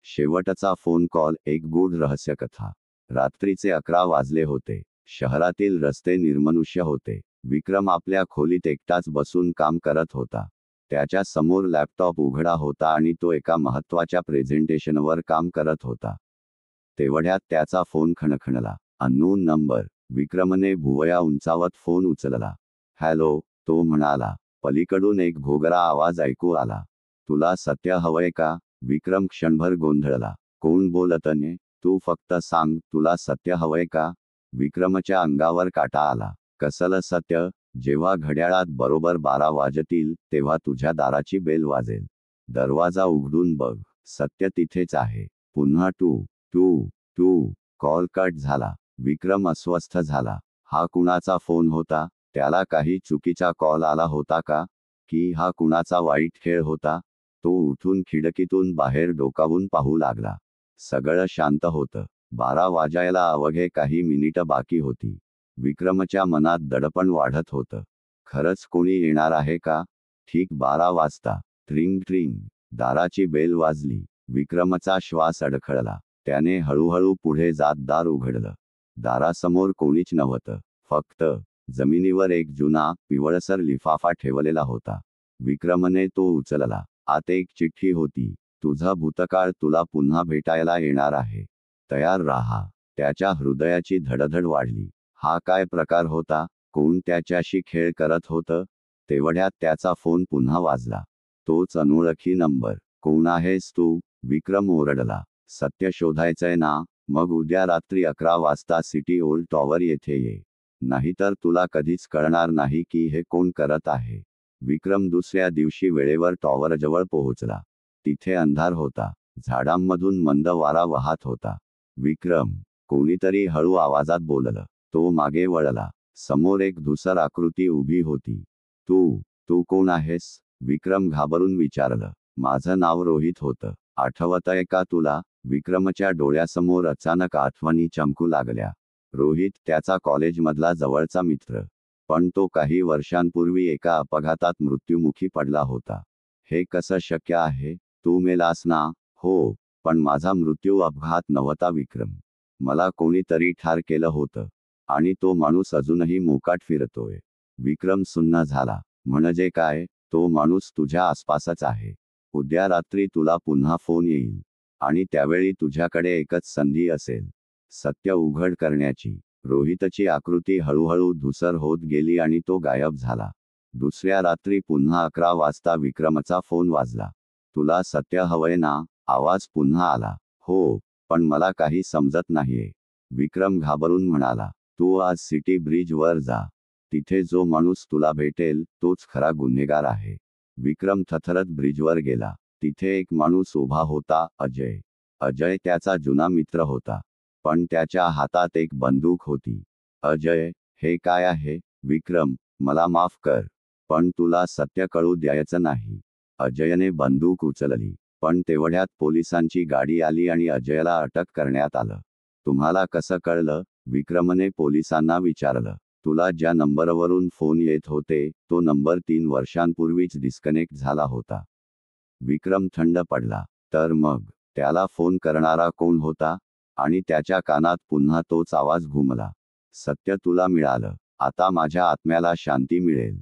शेवटचा phone call एक गूढ रहस्यकथा. रात्रीचे 11 वाजले होते. शहरातील रस्ते निर्मनुष्य होते. विक्रम आपल्या खोलीत एकटाच बसून काम करत होता. त्याच्या समोर लॅपटॉप उघडा होता आणि तो एका महत्त्वाच्या प्रेझेंटेशनवर काम करत होता. तेवढ्यात त्याचा फोन खणखणला. Unknown number. विक्रमने भुवया उंचावत फोन उचलला. हॅलो, तो म्हणाला. पलीकडून एक घोगरा आवाज ऐकू आला. तुला सत्य हवंय का? विक्रम क्षणभर गोंधळला. कोण बोलतने? तू फक्त सांग, तुला सत्य हवंय का? विक्रमच्या अंगावर काटा आला. कसलं सत्य? जेव्हा घड्याळात बरोबर 12 वाजतील तेव्हा तुझ्या दाराची बेल वाजेल. दरवाजा उघडून बघ. सत्य तिथेच आहे. पुन्हा टू टू टू. कॉल कट झाला. विक्रम अस्वस्थ झाला. हा कुणाचा फोन होता? त्याला काही चुकीचा कॉल आला होता का? की हा कुणाचा वाईट खेळ होता? तो उठून खिडकीतून बाहेर डोकावून पाहू लागला. सगळं शांत होतं. 12 वाजायला अवघे काही मिनिटं बाकी होती. विक्रमच्या मनात दडपण वाढत होतं. खरंच कोणी येणार आहे का? ठीक 12 वाजता. ट्रिंग ट्रिंग. दाराची बेल वाजली. विक्रमचा श्वास अडखळला. त्याने हळूहळू पुढे जात दार उघडलं. दारासमोर कोणीच नव्हतं. फक्त जमिनीवर एक जुना, पिवळसर लिफाफा ठेवलेला होता. विक्रमने तो उचलला. आत एक चिठ्ठी होती. तुझा भूतकाळ तुला पुन्हा भेटायला येणार आहे. तयार राहा. त्याच्या हृदयाची धडधड वाढली. हा काय प्रकार होता? कोण त्याच्याशी खेळ करत होतं? तेवढ्यात त्याचा फोन पुन्हा वाजला. तोच अनोळखी नंबर. कोण आहेस तू? विक्रम ओरडला. सत्य शोधायचंय ना? मग उद्या रात्री 11 वाजता सिटी ओल्ड टॉवर येथे ये. नाहीतर तुला कधीच कळणार नाही की हे कोण करत आहे. विक्रम दुसऱ्या दिवशी वेळेवर टॉवरजवळ पोहोचला. तिथे अंधार होता. झाडांमधून मंद वारा वाहत होता. विक्रम, कोणीतरी हळू आवाजात बोललं. तो मागे वळला. समोर एक धूसर आकृती उभी होती. तू कोण आहेस? विक्रम घाबरून विचारलं. माझं नाव रोहित होतं. आठवतंय का तुला? विक्रमच्या डोळ्यासमोर अचानक आठवणी चमकू लागल्या. रोहित त्याचा कॉलेजमधला जवळचा मित्र. पण तो काही वर्षांपूर्वी एका अपघातात मृत्युमुखी पडला होता. हे कसं शक्य आहे? तू मेलास ना? हो, पण माझा मृत्यू अपघात नव्हता विक्रम. मला कोणीतरी ठार केलं होतं. आणि तो माणूस अजूनही मोकाट फिरतोय. विक्रम सुन्न झाला. म्हणजे काय? तो माणूस तुझ्या आसपासच आहे. उद्या रात्री तुला पुन्हा फोन येईल. आणि त्यावेळी तुझ्याकडे एकच संधी असेल. सत्य उघड करण्याची. रोहितची आकृती हळूहळू धूसर होत गेली आणि तो गायब झाला. दुसऱ्या रात्री पुन्हा 11 वाजता विक्रमचा फोन वाजला. तुला सत्य हवंय ना? आवाज पुन्हा आला. हो, पण मला काही समजत नाहीये. विक्रम घाबरून म्हणाला. तू आज सिटी ब्रिज वर जा. तिथे जो माणूस तुला भेटेल तोच खरा गुन्हेगार आहे. विक्रम थरथरत ब्रिजवर गेला. तिथे एक माणूस उभा होता. अजय. अजय त्याचा जुना मित्र होता. पण त्याच्या हातात एक बंदूक होती. अजय, हे काय आहे? विक्रम, मला माफ कर. पण तुला सत्य कळू द्यायचं नाही. अजयने बंदूक उचलली. पण तेवढ्यात पोलिसांची गाडी आली आणि अजयला अटक करण्यात आलं. तुम्हाला कसं कळलं? विक्रमने पोलिसांना विचारलं. तुला ज्या नंबरवरून फोन येत होते तो नंबर 3 वर्षांपूर्वीच डिस्कनेक्ट झाला होता. विक्रम थंड पडला. तर मग त्याला फोन करणारा कोण होता? आणि त्याच्या कानात पुन्हा तोच आवाज घुमला. सत्य तुला मिळालं. आता माझ्या आत्म्याला शांती मिळेल.